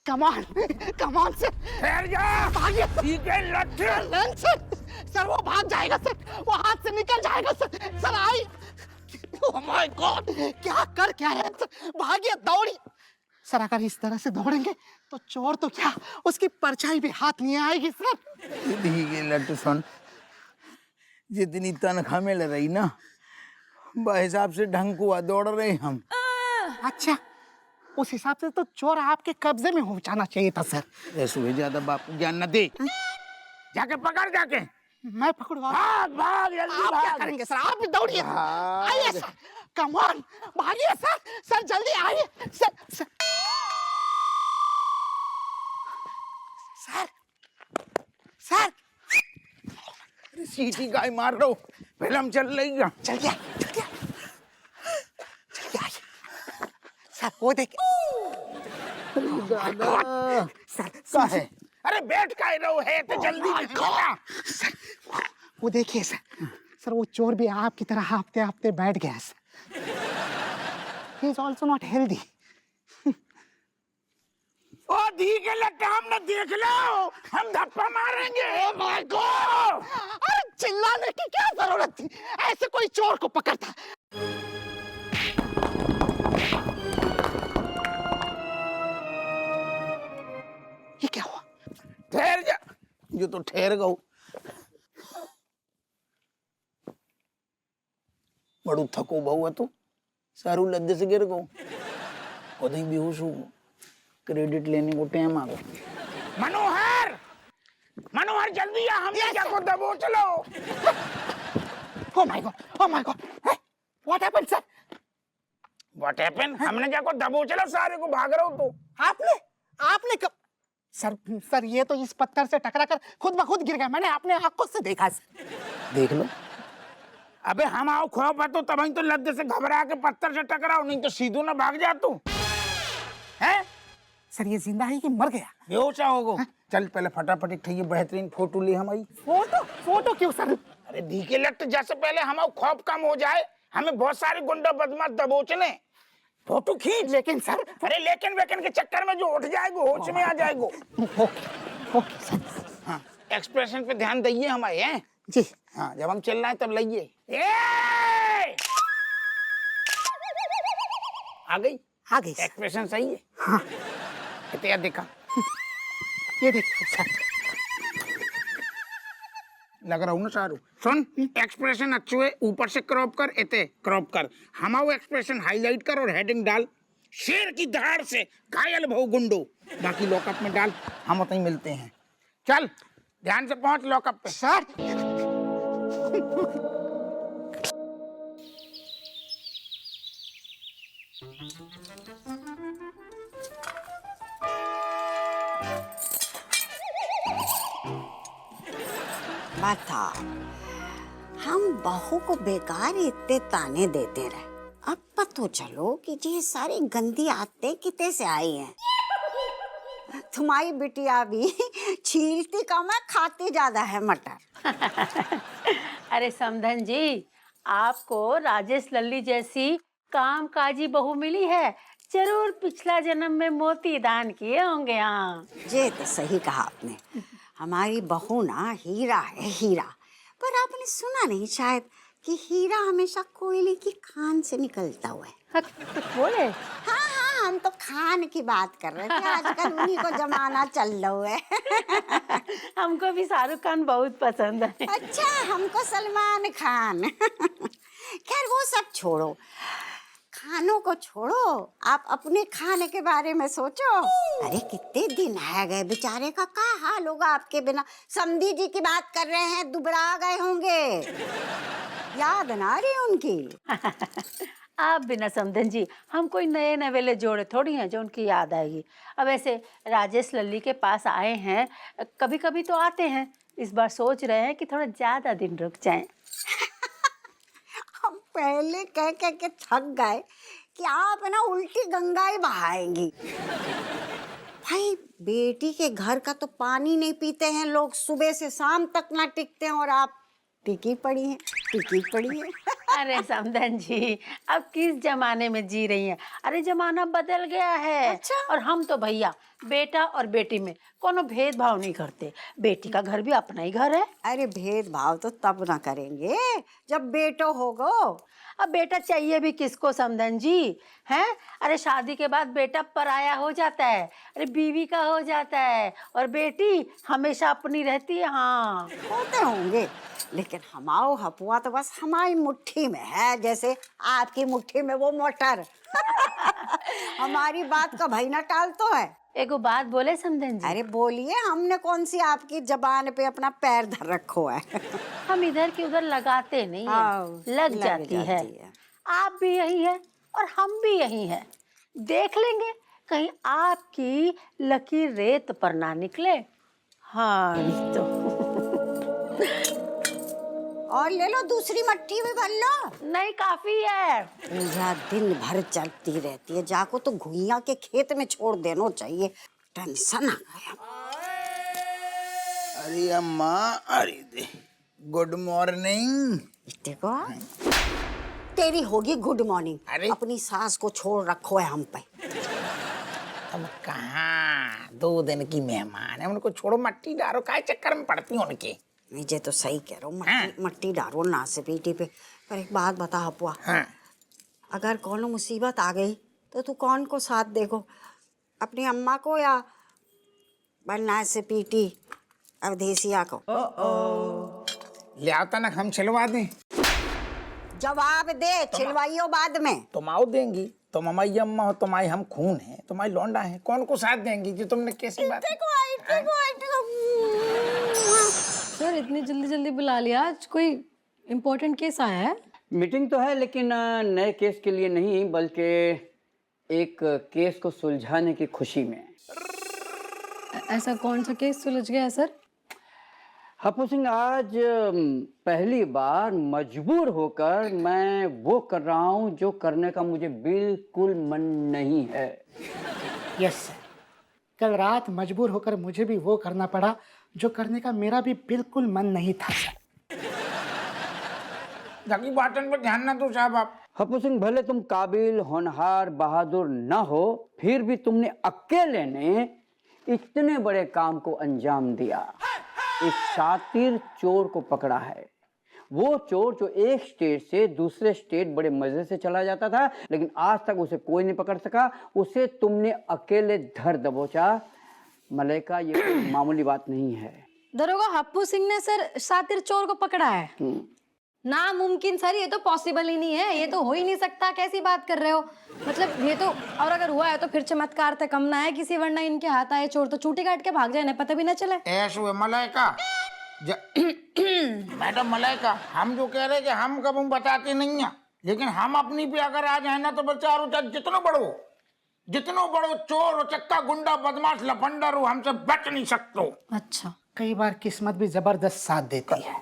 Come on sir. ठहर जा। भागिए ठीक है लट। सर वो भाग जाएगा सर, वो हाथ से निकल जाएगा sir. Sir I, oh my God, क्या कर क्या है सर, भागिए दौड़ी। सर अगर इस तरह से दौड़ेंगे तो चोर तो क्या, उसकी परछाई भी हाथ नहीं आएगी सर। ठीक है लट सुन, जितनी तनख्वाह मिल रही ना, हिसाब से ढंग को दौड़ रहे हम। अच्छा, उस हिसाब से तो चोर आपके कब्जे में हो जाना चाहिए था सर। ऐसे ज्यादा बापू ज्ञान न दे। जाके पकड़ जाके। मैं पकड़वा, भाग भाग जल्दी आप क्या भाग। करेंगे सर, आप भी दौड़िए। भाग। आइए सर, कम ऑन, भागिए सर। सर जल्दी आइए सर। सर सर अरे सीटी गाय मार रहा हूँ, फिल्म चल रही है। जल्दी आइए, जल्दी आइए सर। वो देखिए सर, क्या है? अरे बैठ का रहो है तो जल्दी सर, वो देखिए सर। सर वो चोर भी आपकी तरह हाफते हाफते बैठ गया sir. He is also not healthy. ओ ठीक है लट्टा, हमने देख लो, हम धप्पा मारेंगे। ओह माय गॉड, अरे चिल्लाने की क्या जरूरत थी, ऐसे कोई चोर को पकड़ता। ये क्या हुआ? ठहर जा, जो तो ठहर गो। बड़ू थको बहु है तू, सारू लद्दे से गिर गो, उधर बेहोश हो, क्रेडिट लेने को टाइम आ गया। मनोहर, मनोहर जल्दी आ, हमने क्या को दबोच लो। Oh my God, oh my God, what happened sir? What happened? हमने क्या को दबोच लो, सारे को भाग रहे हो तो। आपने कब? सर ये तो इस पत्थर से टकरा कर खुद ब खुद गिर गया, मैंने अपने आंखों से देखा सर। देख लो। अबे हम आओ खौफ है तो तब तो लद्दे से घबरा के पत्थर से टकराओ, नहीं तो सीधो ना भाग जा तू। हैं? सर ये जिंदा है कि मर गया? बेहोश होगो। चल पहले फटाफट एक ये बेहतरीन फोटो ली हमारी। फोटो क्यों सर? अरे धीके लट, जैसे पहले हमारा खौफ कम हो जाए, हमें बहुत सारे गुंडा बदमाश दबोचने, फोटो खींच। लेकिन सर, अरे लेकिन वेकिन के चक्कर में जो उठ जाएगो, होश में आ जाएगो। Okay sir. हाँ, एक्सप्रेशन पे ध्यान दइए हमारे। हैं जी हाँ, जब हम चिल्लाएं तब लइए। आ गई सर। एक्सप्रेशन सही है। हाँ कितना देखा, ये देखिए सर। लग रहा हूँ ना सारू। सुन, एक्सप्रेशन अच्छे है, ऊपर से क्रॉप कर, इते क्रॉप कर, हमारा एक्सप्रेशन हाईलाइट कर और हेडिंग डाल, शेर की दहाड़ से घायल भव गुंडो। बाकी लॉकअप में डाल, हम उतनी मिलते हैं। चल ध्यान से पहुंच लॉकअप पे। सर बताओ, हम बहू को बेकार इतने ताने देते रहे, अब पता चलो कि ये सारी गंदी आदतें कितने से आई हैं। तुम्हारी बिटिया भी छीलती कम है, खाती ज्यादा है मटर। अरे समधन जी, आपको राजेश लल्ली जैसी कामकाजी बहू मिली है, जरूर पिछला जन्म में मोती दान किए होंगे। हाँ ये तो सही कहा आपने, हमारी बहू ना हीरा है, हीरा। पर आपने सुना नहीं शायद कि हीरा हमेशा कोयले की खान से निकलता हुआ है। कुछ बोले? हाँ हाँ, हम तो खान की बात कर रहे थे, आजकल उन्हीं को जमाना चल रहा है। हमको भी शाहरुख खान बहुत पसंद है। अच्छा, हमको सलमान खान। खैर वो सब छोड़ो, खानों को छोड़ो, आप अपने खाने के बारे में सोचो। अरे कितने दिन है गए, बेचारे का क्या हाल होगा आपके बिना। समधी जी की बात कर रहे हैं, दुबरा गए होंगे, याद ना रही उनकी। आप बिना समधन जी, हम कोई नए नवेले जोड़े थोड़ी हैं जो उनकी याद आएगी। अब ऐसे राजेश लल्ली के पास आए हैं, कभी कभी तो आते हैं, इस बार सोच रहे हैं कि थोड़ा ज्यादा दिन रुक जाएं। हम पहले कह कह के थक गए कि आप ना उल्टी गंगा ही बहाएंगी। भाई बेटी के घर का तो पानी नहीं पीते हैं लोग, सुबह से शाम तक ना टिकते हैं, और आप टिकी पड़ी हैं, टिकी पड़ी है। अरे समधन जी, अब किस जमाने में जी रही हैं? अरे जमाना बदल गया है। अच्छा। और हम तो भैया बेटा और बेटी में कोनो भेदभाव नहीं करते। बेटी का घर भी अपना ही घर है। अरे भेदभाव तो तब ना करेंगे जब बेटो होगो। अब बेटा चाहिए भी किसको समधन जी, हैं? अरे शादी के बाद बेटा पराया हो जाता है, अरे बीवी का हो जाता है, और बेटी हमेशा अपनी रहती है। हाँ होते होंगे, लेकिन हमाओ हपुआ तो बस हमारी मुट्ठी में है, जैसे आपकी मुट्ठी में वो मटर। हमारी बात का भाई ना टालतो है। एगो बात बोले समधन जी, अरे बोलिए, हमने कौन सी आपकी जबान पे अपना पैर धर रखो है। हम इधर की उधर लगाते नहीं हाँ, है, लग जाती है। है। आप भी यही है और हम भी यही हैं। देख लेंगे कहीं आपकी लकीर रेत पर ना निकले। हाँ नहीं तो। और ले लो, दूसरी मट्टी में भर लो। नहीं काफी है। पूजा दिन भर चलती रहती है, जाको तो घुइया के खेत में छोड़ देना चाहिए। टेंशन आ गया। अरे अम्मा, अरे गुड मॉर्निंग। देखो, तेरी होगी गुड मॉर्निंग। अरे। अपनी सास को छोड़ रखो है हम पे। अब कहाँ 2 दिन की मेहमान है, उनको छोड़ो, मट्टी डालो, काय चक्कर में पड़ती हो उनके। मुझे तो सही कह रहा हूँ, हाँ। मट्टी डालो ना से पीठी पे। पर एक बात बता हपुआ, हाँ। अगर कोनो मुसीबत आ गई तो तू कौन को साथ देगो? अपनी अम्मा को या बनना से पीटी अवधेसिया को? ले आता ना, हम छिलवा दें। जवाब दे, छिलवाइयो बाद में। तुम आओ देंगी, तुम हमारी अम्मा हो, तुम्हारी हम खून है, तुम्हारी लौंडा है, कौन को साथ देंगी? जो तुमने कैसी बात। सर इतनी जल्दी जल्दी बुला लिया, आज कोई इम्पोर्टेंट केस आया है? मीटिंग तो है, लेकिन नए केस के लिए नहीं, बल्कि एक केस को सुलझाने की खुशी में। ऐसा कौन सा केस सुलझ गया है सर? हप्पू सिंह, आज पहली बार मजबूर होकर मैं वो कर रहा हूँ जो करने का मुझे बिल्कुल मन नहीं है। यस सर, कल रात मजबूर होकर मुझे भी वो करना पड़ा जो करने का मेरा भी बिल्कुल मन नहीं था सर। जाकी बातन पर ध्यान ना दो साहब आप। हप्पू सिंह, भले तुम काबिल, होनहार, बहादुर ना हो, फिर भी तुमने अकेले ने इतने बड़े काम को अंजाम दिया। एक शातिर चोर को पकड़ा है। वो चोर जो एक स्टेट से दूसरे स्टेट बड़े मजे से चला जाता था, लेकिन आज तक उसे कोई नहीं पकड़ सका। उसे तुमने अकेले धर दबोचा। मलाइका, ये कोई मामूली बात नहीं है। दरोगा हप्पू सिंह ने सर शातिर चोर को पकड़ा है? नामुमकिन सर, ये तो पॉसिबल ही नहीं है, ये तो हो ही नहीं सकता। कैसी बात कर रहे हो? मतलब ये तो, और अगर हुआ है तो फिर चमत्कार तक कम ना है किसी, वरना इनके हाथ आए चोर तो चूटी काट के भाग जाए, पता भी ना चले। ऐसे हुए मलाइका। मैडम मलाइका, हम जो कह रहे हैं कि हम कब हम बताते नहीं हैं, लेकिन हम अपनी पे अगर आ जाए ना तो बेचारो जितनो बड़ो चोर, चक्का, गुंडा, बदमाश, लफंडर हो, हमसे बच नहीं सकते। अच्छा, कई बार किस्मत भी जबरदस्त साथ देती है।